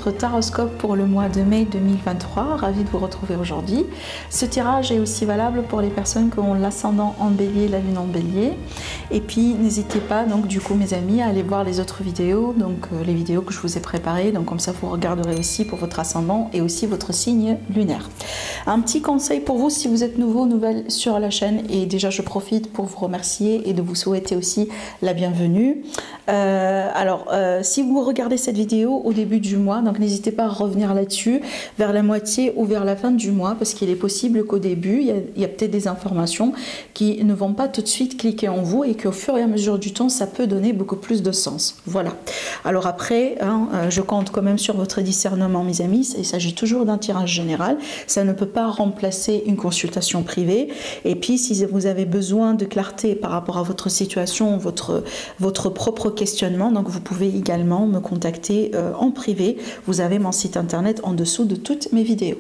votre taroscope pour le mois de mai 2023. Ravi de vous retrouver aujourd'hui. Ce tirage est aussi valable pour les personnes qui ont l'ascendant en bélier, la lune en bélier. Et puis n'hésitez pas, donc du coup mes amis, à aller voir les autres vidéos, donc les vidéos que je vous ai préparées. Donc comme ça vous regarderez aussi pour votre ascendant et aussi votre signe lunaire. Un petit conseil pour vous si vous êtes nouveau, nouvelle sur la chaîne, et déjà je profite pour vous remercier et de vous souhaiter aussi la bienvenue. Si vous regardez cette vidéo au début du mois, donc n'hésitez pas à revenir là-dessus vers la moitié ou vers la fin du mois, parce qu'il est possible qu'au début il y a peut-être des informations qui ne vont pas tout de suite cliquer en vous et qu'au fur et à mesure du temps ça peut donner beaucoup plus de sens. Voilà. Alors après, je compte quand même sur votre discernement mes amis, il s'agit toujours d'un tirage général, ça ne peut pas remplacer une consultation privée. Et puis si vous avez besoin de clarté par rapport à votre situation, votre propre questionnement, donc vous pouvez également me contacter en privé. Vous avez mon site internet en dessous de toutes mes vidéos.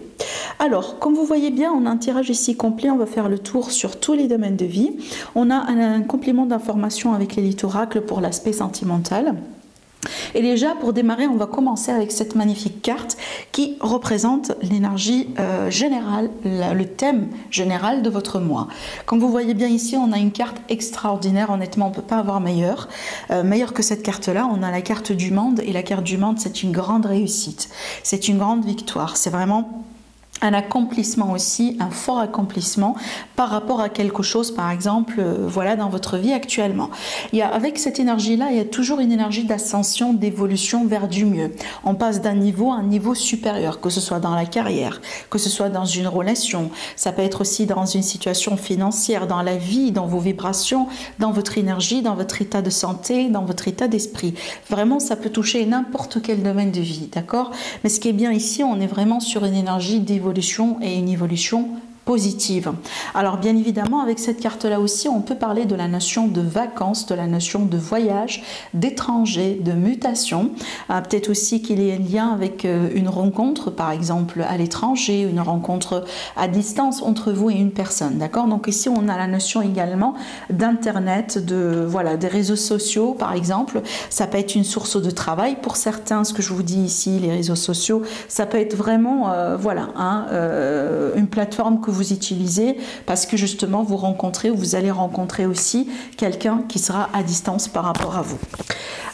Alors, comme vous voyez bien, on a un tirage ici complet. On va faire le tour sur tous les domaines de vie. On a un complément d'information avec l'élite oracle pour l'aspect sentimental. Et déjà, pour démarrer, on va commencer avec cette magnifique carte qui représente l'énergie générale, le thème général de votre mois. Comme vous voyez bien ici, on a une carte extraordinaire. Honnêtement, on ne peut pas avoir meilleur. Meilleur que cette carte-là, on a la carte du monde. Et la carte du monde, c'est une grande réussite. C'est une grande victoire. C'est vraiment un accomplissement aussi, un fort accomplissement par rapport à quelque chose, par exemple, voilà, dans votre vie actuellement. Avec cette énergie-là, il y a toujours une énergie d'ascension, d'évolution vers du mieux. On passe d'un niveau à un niveau supérieur, que ce soit dans la carrière, que ce soit dans une relation, ça peut être aussi dans une situation financière, dans la vie, dans vos vibrations, dans votre énergie, dans votre état de santé, dans votre état d'esprit. Vraiment, ça peut toucher n'importe quel domaine de vie, d'accord? Mais ce qui est bien ici, on est vraiment sur une énergie d'évolution et une évolution positive. Alors bien évidemment avec cette carte là aussi on peut parler de la notion de vacances, de la notion de voyage, d'étranger, de mutation. Peut-être aussi qu'il y a un lien avec une rencontre par exemple à l'étranger, une rencontre à distance entre vous et une personne, d'accord? Donc ici on a la notion également d'internet, des réseaux sociaux par exemple. Ça peut être une source de travail pour certains, ce que je vous dis ici, les réseaux sociaux, ça peut être vraiment une plateforme que vous utilisez parce que justement vous rencontrez ou vous allez rencontrer aussi quelqu'un qui sera à distance par rapport à vous.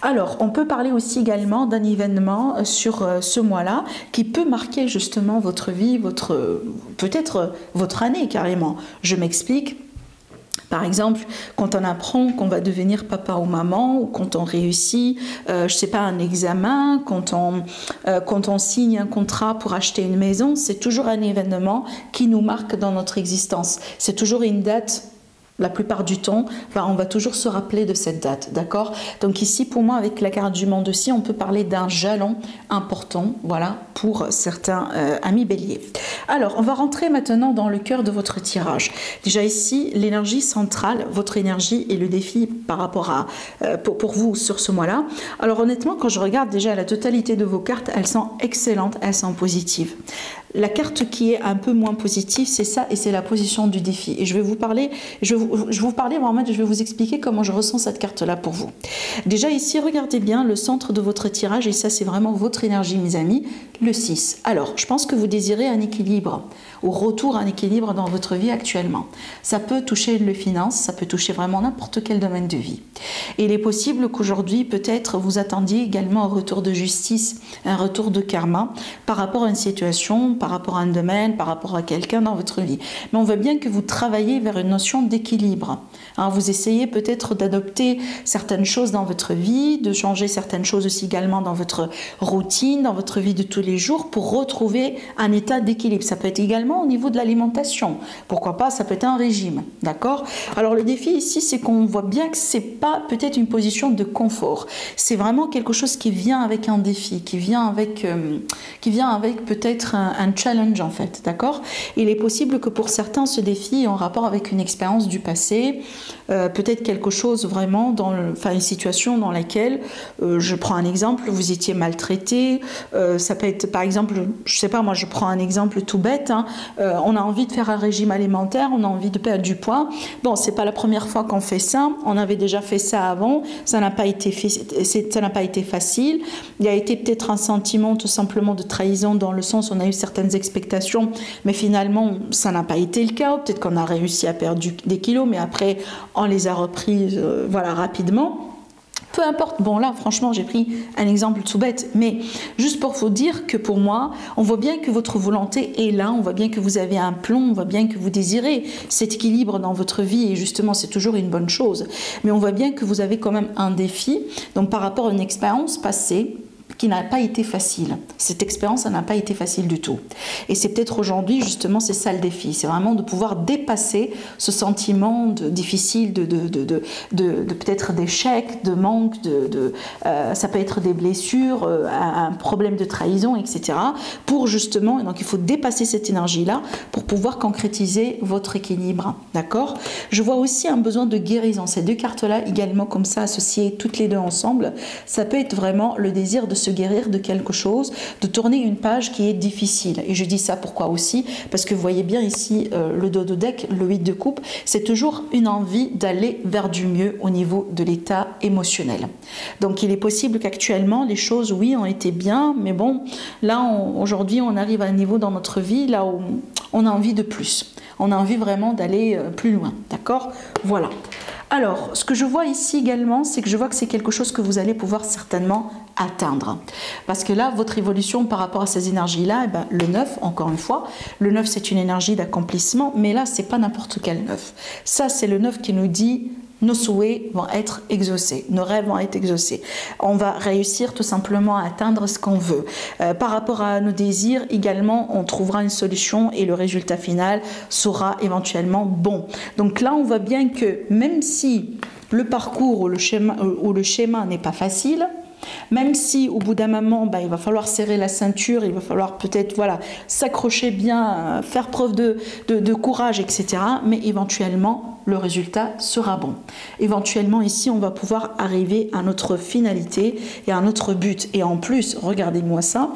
Alors on peut parler aussi également d'un événement sur ce mois-là qui peut marquer justement votre vie, peut-être votre année carrément. Je m'explique. Par exemple, quand on apprend qu'on va devenir papa ou maman, ou quand on réussit, je sais pas, un examen, quand on signe un contrat pour acheter une maison, c'est toujours un événement qui nous marque dans notre existence. C'est toujours une date. La plupart du temps, on va toujours se rappeler de cette date, d'accord? Donc ici, pour moi, avec la carte du monde aussi, on peut parler d'un jalon important, voilà, pour certains amis béliers. Alors, on va rentrer maintenant dans le cœur de votre tirage. Déjà ici, l'énergie centrale, votre énergie et le défi par rapport à pour vous sur ce mois-là. Alors honnêtement, quand je regarde déjà la totalité de vos cartes, elles sont excellentes, elles sont positives. La carte qui est un peu moins positive, c'est ça, et c'est la position du défi. Et je vais vous parler, je vais vous expliquer comment je ressens cette carte-là pour vous. Déjà ici, regardez bien le centre de votre tirage, et ça c'est vraiment votre énergie mes amis, le 6. Alors, je pense que vous désirez un équilibre, ou retour à un équilibre dans votre vie actuellement. Ça peut toucher les finances, ça peut toucher vraiment n'importe quel domaine de vie. Et il est possible qu'aujourd'hui, peut-être, vous attendiez également un retour de justice, un retour de karma par rapport à une situation, par rapport à un domaine, par rapport à quelqu'un dans votre vie. Mais on voit bien que vous travaillez vers une notion d'équilibre. Vous essayez peut-être d'adopter certaines choses dans votre vie, de changer certaines choses aussi également dans votre routine, dans votre vie de tous les jours pour retrouver un état d'équilibre. Ça peut être également au niveau de l'alimentation. Pourquoi pas, ça peut être un régime. D'accord? Alors le défi ici, c'est qu'on voit bien que c'est pas peut-être une position de confort. C'est vraiment quelque chose qui vient avec un défi, qui vient avec peut-être un challenge en fait. D'accord? Il est possible que pour certains, ce défi est en rapport avec une expérience du passé, peut-être quelque chose vraiment une situation dans laquelle, je prends un exemple, vous étiez maltraité, ça peut être par exemple, je sais pas moi, je prends un exemple tout bête, hein. On a envie de faire un régime alimentaire, on a envie de perdre du poids. Bon, c'est pas la première fois qu'on fait ça, on avait déjà fait ça avant, ça n'a pas été facile. Il y a été peut-être un sentiment tout simplement de trahison, dans le sens où on a eu certaines expectations, mais finalement ça n'a pas été le cas. Peut-être qu'on a réussi à perdre des kilos, mais après on les a repris voilà, rapidement. Peu importe, bon là franchement j'ai pris un exemple tout bête, mais juste pour vous dire que pour moi, on voit bien que votre volonté est là, on voit bien que vous avez un plan, on voit bien que vous désirez cet équilibre dans votre vie, et justement c'est toujours une bonne chose, mais on voit bien que vous avez quand même un défi, donc par rapport à une expérience passée, qui n'a pas été facile. Cette expérience, ça n'a pas été facile du tout. Et c'est peut-être aujourd'hui, justement, c'est ça le défi. C'est vraiment de pouvoir dépasser ce sentiment difficile de peut-être d'échec, de manque, ça peut être des blessures, un problème de trahison, etc. Pour justement, donc il faut dépasser cette énergie-là pour pouvoir concrétiser votre équilibre. D'accord? Je vois aussi un besoin de guérison. Ces deux cartes-là, également comme ça, associées toutes les deux ensemble, ça peut être vraiment le désir de se guérir de quelque chose, de tourner une page qui est difficile. Et je dis ça pourquoi aussi? Parce que vous voyez bien ici le dos de deck, le 8 de coupe, c'est toujours une envie d'aller vers du mieux au niveau de l'état émotionnel. Donc il est possible qu'actuellement les choses, oui, ont été bien, mais bon, là aujourd'hui on arrive à un niveau dans notre vie là où on a envie de plus. On a envie vraiment d'aller plus loin. D'accord? Voilà. Alors, ce que je vois ici également, c'est que je vois que c'est quelque chose que vous allez pouvoir certainement atteindre. Parce que là, votre évolution par rapport à ces énergies-là, eh ben, le 9, encore une fois, le 9 c'est une énergie d'accomplissement, mais là, c'est pas n'importe quel 9. Ça, c'est le 9 qui nous dit nos souhaits vont être exaucés, nos rêves vont être exaucés. On va réussir tout simplement à atteindre ce qu'on veut. Par rapport à nos désirs, également, on trouvera une solution et le résultat final sera éventuellement bon. Donc là, on voit bien que même si le parcours ou le schéma n'est pas facile, même si au bout d'un moment il va falloir serrer la ceinture, il va falloir peut-être voilà, s'accrocher bien, faire preuve de courage, etc. Mais éventuellement le résultat sera bon. Éventuellement ici on va pouvoir arriver à notre finalité et à notre but. Et en plus, regardez-moi ça,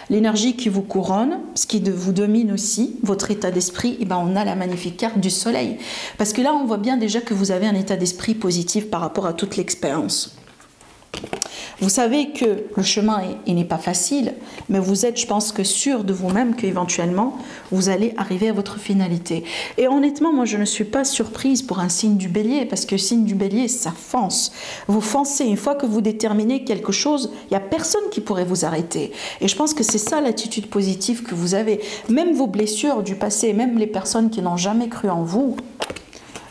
l'énergie qui vous couronne, ce qui vous domine aussi, votre état d'esprit, on a la magnifique carte du soleil. Parce que là on voit bien déjà que vous avez un état d'esprit positif par rapport à toute l'expérience. Vous savez que le chemin n'est pas facile, mais vous êtes, je pense, que sûr de vous-même qu'éventuellement, vous allez arriver à votre finalité. Et honnêtement, moi, je ne suis pas surprise pour un signe du bélier, parce que le signe du bélier, ça fonce. Vous foncez. Une fois que vous déterminez quelque chose, il n'y a personne qui pourrait vous arrêter. Et je pense que c'est ça l'attitude positive que vous avez. Même vos blessures du passé, même les personnes qui n'ont jamais cru en vous,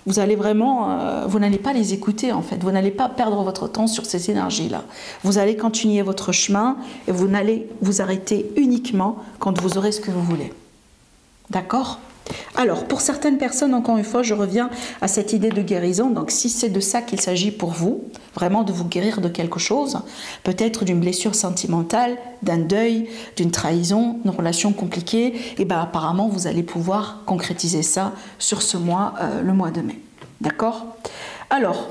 vous allez vraiment, vous n'allez pas les écouter en fait, vous n'allez pas perdre votre temps sur ces énergies-là. Vous allez continuer votre chemin et vous n'allez vous arrêter uniquement quand vous aurez ce que vous voulez. D'accord ? Alors, pour certaines personnes, encore une fois, je reviens à cette idée de guérison. Donc, si c'est de ça qu'il s'agit pour vous, vraiment de vous guérir de quelque chose, peut-être d'une blessure sentimentale, d'un deuil, d'une trahison, d'une relation compliquée, et apparemment, vous allez pouvoir concrétiser ça sur ce mois, le mois de mai. D'accord ? Alors,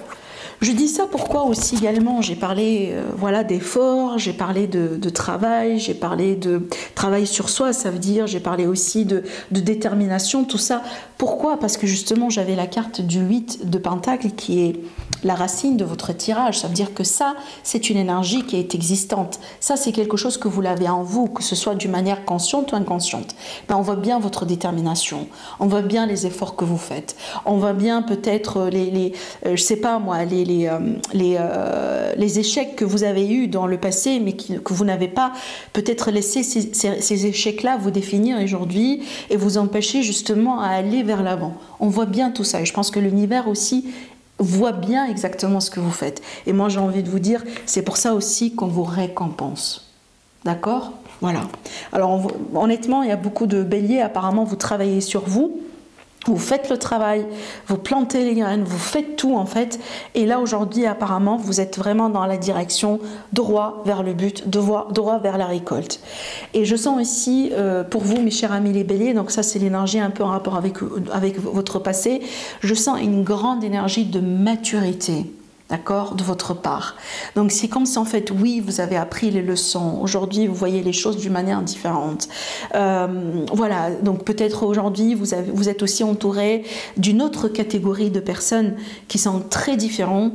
je dis ça pourquoi aussi également, j'ai parlé voilà, d'efforts, j'ai parlé de travail, j'ai parlé de travail sur soi, ça veut dire, j'ai parlé aussi de détermination, tout ça. Pourquoi? Parce que justement, j'avais la carte du 8 de Pentacle qui est la racine de votre tirage. Ça veut dire que ça, c'est une énergie qui est existante. Ça, c'est quelque chose que vous l'avez en vous, que ce soit d'une manière consciente ou inconsciente. On voit bien votre détermination, on voit bien les efforts que vous faites, on voit bien peut-être je sais pas moi, les échecs que vous avez eus dans le passé, mais que vous n'avez pas peut-être laissé ces échecs-là vous définir aujourd'hui et vous empêcher justement à aller vers l'avant. On voit bien tout ça et je pense que l'univers aussi voit bien exactement ce que vous faites. Et moi j'ai envie de vous dire, c'est pour ça aussi qu'on vous récompense. D'accord ? Voilà. Alors honnêtement, il y a beaucoup de béliers, apparemment vous travaillez sur vous. Vous faites le travail, vous plantez les graines, vous faites tout en fait. Et là aujourd'hui apparemment vous êtes vraiment dans la direction droit vers le but, droit vers la récolte. Et je sens ici pour vous mes chers amis les béliers, donc ça c'est l'énergie un peu en rapport avec votre passé, je sens une grande énergie de maturité. d'accord, de votre part. Donc c'est comme si en fait, oui, vous avez appris les leçons. Aujourd'hui, vous voyez les choses d'une manière différente. Voilà, donc peut-être aujourd'hui, vous êtes aussi entouré d'une autre catégorie de personnes qui sont très différentes.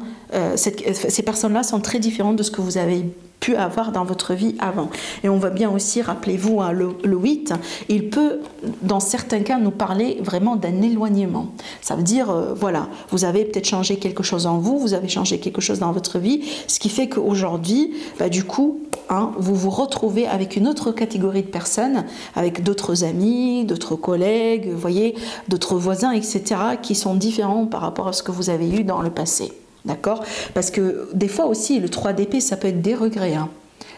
Ces personnes-là sont très différentes de ce que vous avez pu avoir dans votre vie avant. Et on va bien aussi, rappelez-vous, hein, le 8, il peut, dans certains cas, nous parler vraiment d'un éloignement. Ça veut dire, voilà, vous avez peut-être changé quelque chose en vous, vous avez changé quelque chose dans votre vie, ce qui fait qu'aujourd'hui, bah, du coup, hein, vous vous retrouvez avec une autre catégorie de personnes, avec d'autres amis, d'autres collègues, vous voyez, d'autres voisins, etc., qui sont différents par rapport à ce que vous avez eu dans le passé. D'accord? Parce que des fois aussi, le 3 d'épée, ça peut être des regrets. Hein.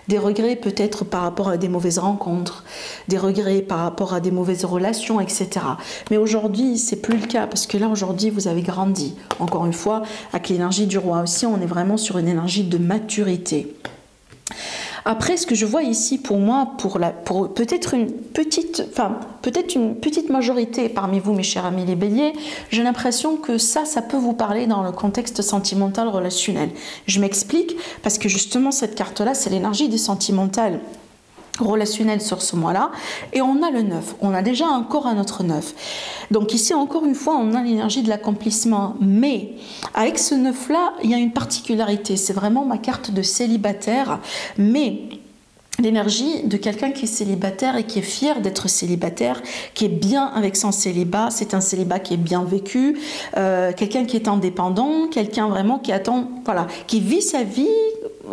Des regrets peut-être par rapport à des mauvaises rencontres, des regrets par rapport à des mauvaises relations, etc. Mais aujourd'hui, c'est plus le cas parce que là, aujourd'hui, vous avez grandi. Encore une fois, avec l'énergie du roi aussi, on est vraiment sur une énergie de maturité. Après, ce que je vois ici pour moi, pour peut-être une petite majorité parmi vous, mes chers amis les béliers, j'ai l'impression que ça peut vous parler dans le contexte sentimental relationnel. Je m'explique, parce que justement, cette carte-là, c'est l'énergie des sentimentales relationnel sur ce mois-là, et on a le 9, on a déjà encore un autre 9. Donc ici, encore une fois, on a l'énergie de l'accomplissement, mais avec ce 9-là, il y a une particularité, c'est vraiment ma carte de célibataire, mais l'énergie de quelqu'un qui est célibataire et qui est fier d'être célibataire, qui est bien avec son célibat, c'est un célibat qui est bien vécu, quelqu'un qui est indépendant, quelqu'un vraiment qui attend, voilà, qui vit sa vie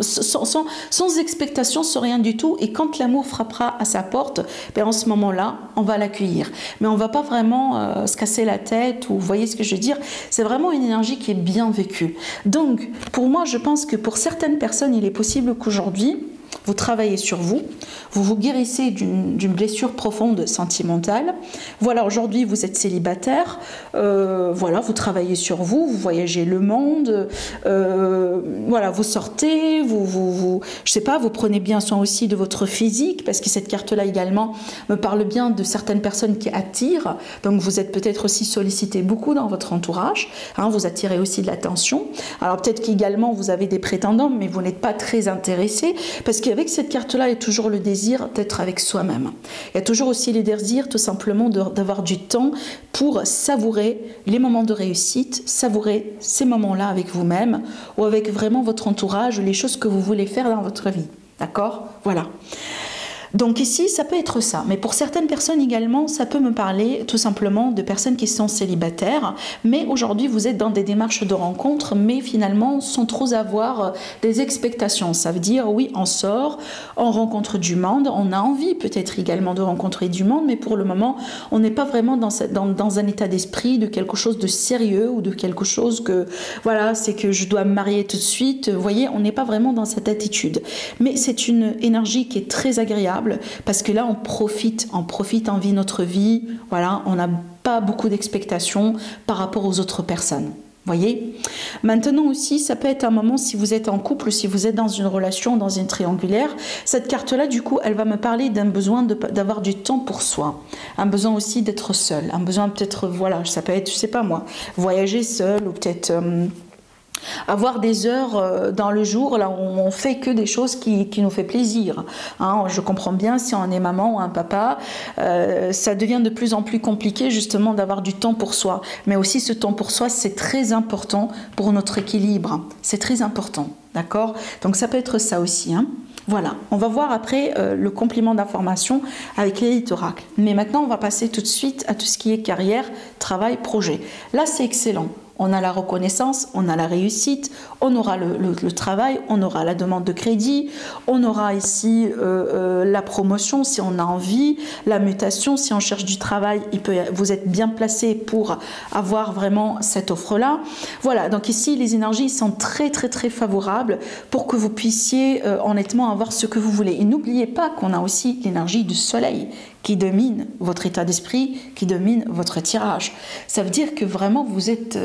sans expectation, sans rien du tout, et quand l'amour frappera à sa porte, ben en ce moment-là, on va l'accueillir. Mais on ne va pas vraiment se casser la tête, ou vous voyez ce que je veux dire, c'est vraiment une énergie qui est bien vécue. Donc, pour moi, je pense que pour certaines personnes, il est possible qu'aujourd'hui, vous travaillez sur vous, vous vous guérissez d'une blessure profonde sentimentale. Voilà, aujourd'hui vous êtes célibataire, voilà, vous travaillez sur vous, vous voyagez le monde, voilà, vous sortez, je sais pas, vous prenez bien soin aussi de votre physique, parce que cette carte-là également me parle bien de certaines personnes qui attirent, donc vous êtes peut-être aussi sollicité beaucoup dans votre entourage, hein, vous attirez aussi de l'attention. Alors peut-être qu'également vous avez des prétendants, mais vous n'êtes pas très intéressé, parce qu'avec cette carte-là, il y a toujours le désir d'être avec soi-même. Il y a toujours aussi le désir tout simplement d'avoir du temps pour savourer les moments de réussite, savourer ces moments-là avec vous-même ou avec vraiment votre entourage, les choses que vous voulez faire dans votre vie. D'accord? Voilà. Donc ici, ça peut être ça. Mais pour certaines personnes également, ça peut me parler tout simplement de personnes qui sont célibataires. Mais aujourd'hui, vous êtes dans des démarches de rencontre, mais finalement, sans trop avoir des expectations. Ça veut dire, oui, on sort, on rencontre du monde, on a envie peut-être également de rencontrer du monde, mais pour le moment, on n'est pas vraiment dans un état d'esprit de quelque chose de sérieux ou de quelque chose que, voilà, c'est que je dois me marier tout de suite. Vous voyez, on n'est pas vraiment dans cette attitude. Mais c'est une énergie qui est très agréable, parce que là on profite, on vit notre vie, voilà, on n'a pas beaucoup d'expectations par rapport aux autres personnes. Voyez. Maintenant aussi, ça peut être un moment si vous êtes en couple, si vous êtes dans une relation, dans une triangulaire. Cette carte-là, du coup, elle va me parler d'un besoin d'avoir du temps pour soi, un besoin aussi d'être seul, un besoin peut-être, voilà, ça peut être, je sais pas moi, voyager seul ou peut-être avoir des heures dans le jour là où on fait que des choses qui nous fait plaisir, hein. Je comprends bien, si on est maman ou un papa, ça devient de plus en plus compliqué justement d'avoir du temps pour soi, mais aussi ce temps pour soi, c'est très important pour notre équilibre, c'est très important, d'accord? Donc ça peut être ça aussi, hein. Voilà, on va voir après le complément d'information avec l'élite oracle. Mais maintenant, on va passer tout de suite à tout ce qui est carrière, travail, projet. Là, c'est excellent. On a la reconnaissance, on a la réussite, on aura le travail, on aura la demande de crédit, on aura ici la promotion si on a envie, la mutation si on cherche du travail, vous êtes bien placé pour avoir vraiment cette offre-là. Voilà, donc ici les énergies sont très très très favorables pour que vous puissiez honnêtement avoir ce que vous voulez. Et n'oubliez pas qu'on a aussi l'énergie du soleil qui domine votre état d'esprit, qui domine votre tirage. Ça veut dire que vraiment vous êtes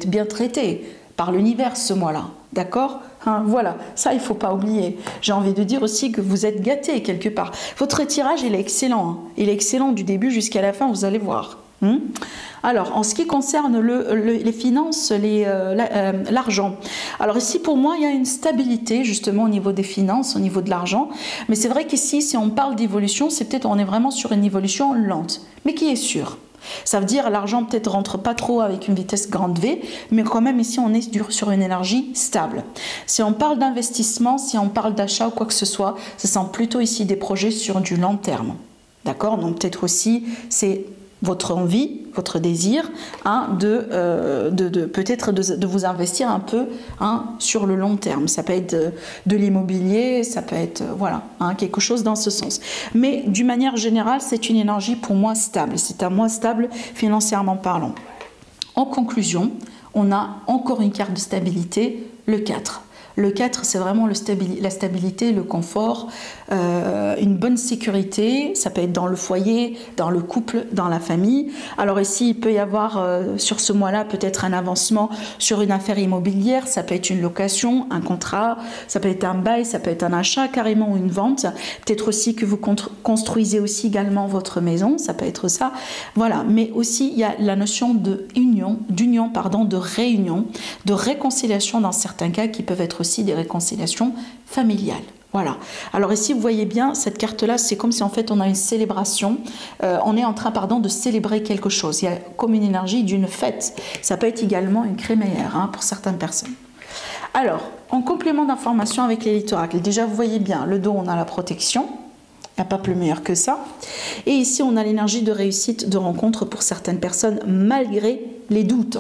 bien traité par l'univers ce mois-là, d'accord, hein, voilà, ça il ne faut pas oublier. J'ai envie de dire aussi que vous êtes gâté quelque part. Votre tirage il est excellent, hein. Il est excellent du début jusqu'à la fin, vous allez voir. Alors, en ce qui concerne les finances, l'argent, alors ici pour moi il y a une stabilité justement au niveau des finances, au niveau de l'argent, mais c'est vrai qu'ici si on parle d'évolution, c'est peut-être on est vraiment sur une évolution lente, mais qui est sûre. Ça veut dire l'argent peut-être rentre pas trop avec une vitesse grande V, mais quand même ici on est sur une énergie stable. Si on parle d'investissement, si on parle d'achat ou quoi que ce soit, ce sont plutôt ici des projets sur du long terme. D'accord? Donc peut-être aussi c'est votre envie, votre désir peut-être de vous investir un peu sur le long terme. Ça peut être de l'immobilier, ça peut être voilà, quelque chose dans ce sens. Mais d'une manière générale, c'est une énergie pour moi stable. C'est un mois stable financièrement parlant. En conclusion, on a encore une carte de stabilité, le 4. Le 4, c'est vraiment la stabilité, le confort, une bonne sécurité. Ça peut être dans le foyer, dans le couple, dans la famille. Alors ici, il peut y avoir sur ce mois-là peut-être un avancement sur une affaire immobilière. Ça peut être une location, un contrat, ça peut être un bail, ça peut être un achat carrément ou une vente. Peut-être aussi que vous construisez aussi également votre maison. Ça peut être ça. Voilà. Mais aussi, il y a la notion d'union, de réunion, de réconciliation dans certains cas qui peuvent être aussi des réconciliations familiales. Voilà. Alors ici, vous voyez bien, cette carte-là, c'est comme si en fait on a une célébration. On est en train, de célébrer quelque chose. Il y a comme une énergie d'une fête. Ça peut être également une crémaillère pour certaines personnes. Alors, en complément d'information avec l'élite oracle, déjà vous voyez bien, le dos, on a la protection. Il n'y a pas plus meilleur que ça. Et ici, on a l'énergie de réussite, de rencontre pour certaines personnes, malgré les doutes.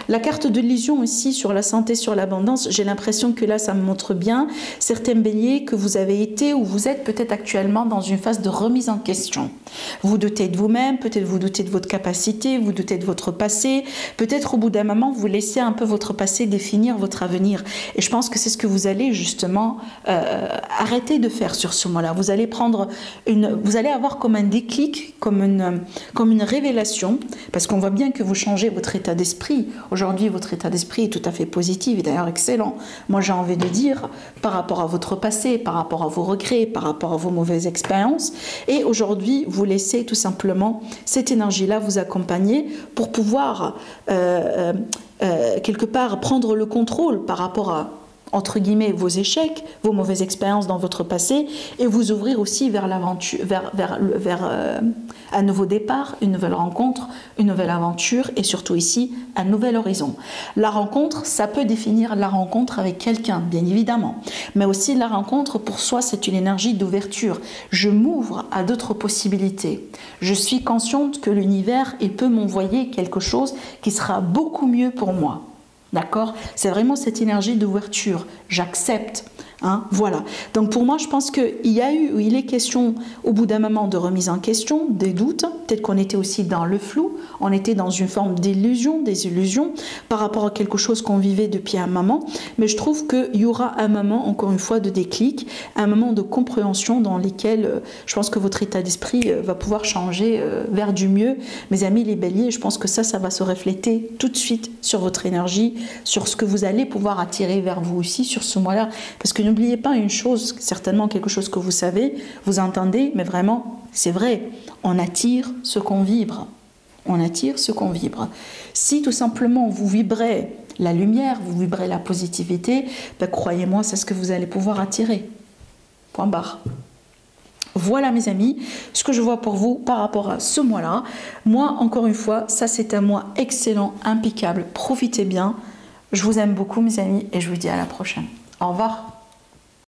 La carte de l'illusion ici sur la santé, sur l'abondance, j'ai l'impression que là, ça me montre bien certains béliers que vous avez été ou vous êtes peut-être actuellement dans une phase de remise en question. Vous doutez de vous-même, peut-être vous doutez de votre capacité, vous doutez de votre passé, peut-être au bout d'un moment, vous laissez un peu votre passé définir votre avenir. Et je pense que c'est ce que vous allez justement arrêter de faire sur ce mois-là. Vous allez vous allez avoir comme un déclic, comme une révélation, parce qu'on voit bien que vous changez votre état d'esprit. Aujourd'hui, votre état d'esprit est tout à fait positif et d'ailleurs excellent. Moi, j'ai envie de dire, par rapport à votre passé, par rapport à vos regrets, par rapport à vos mauvaises expériences. Et aujourd'hui, vous laissez tout simplement cette énergie-là vous accompagner pour pouvoir, quelque part, prendre le contrôle par rapport à, entre guillemets, vos échecs, vos mauvaises expériences dans votre passé et vous ouvrir aussi vers l'aventure, vers un nouveau départ, une nouvelle rencontre, une nouvelle aventure et surtout ici, un nouvel horizon. La rencontre, ça peut définir la rencontre avec quelqu'un, bien évidemment, mais aussi la rencontre pour soi, c'est une énergie d'ouverture. Je m'ouvre à d'autres possibilités. Je suis consciente que l'univers, il peut m'envoyer quelque chose qui sera beaucoup mieux pour moi. D'accord? C'est vraiment cette énergie d'ouverture. J'accepte. Voilà. Donc pour moi, je pense il est question au bout d'un moment de remise en question, des doutes. Peut-être qu'on était aussi dans le flou. On était dans une forme d'illusion, des illusions par rapport à quelque chose qu'on vivait depuis un moment. Mais je trouve qu'il y aura un moment, encore une fois, de déclic, un moment de compréhension dans lequel je pense que votre état d'esprit va pouvoir changer vers du mieux. Mes amis les béliers, je pense que ça va se refléter tout de suite sur votre énergie, sur ce que vous allez pouvoir attirer vers vous aussi sur ce mois-là. Parce que n'oubliez pas une chose, certainement quelque chose que vous savez, vous entendez, mais vraiment, c'est vrai, on attire ce qu'on vibre. On attire ce qu'on vibre. Si tout simplement vous vibrez la lumière, vous vibrez la positivité, croyez-moi, c'est ce que vous allez pouvoir attirer. Point barre. Voilà mes amis, ce que je vois pour vous par rapport à ce mois-là. Moi, encore une fois, ça c'est un mois excellent, impeccable. Profitez bien. Je vous aime beaucoup mes amis et je vous dis à la prochaine. Au revoir.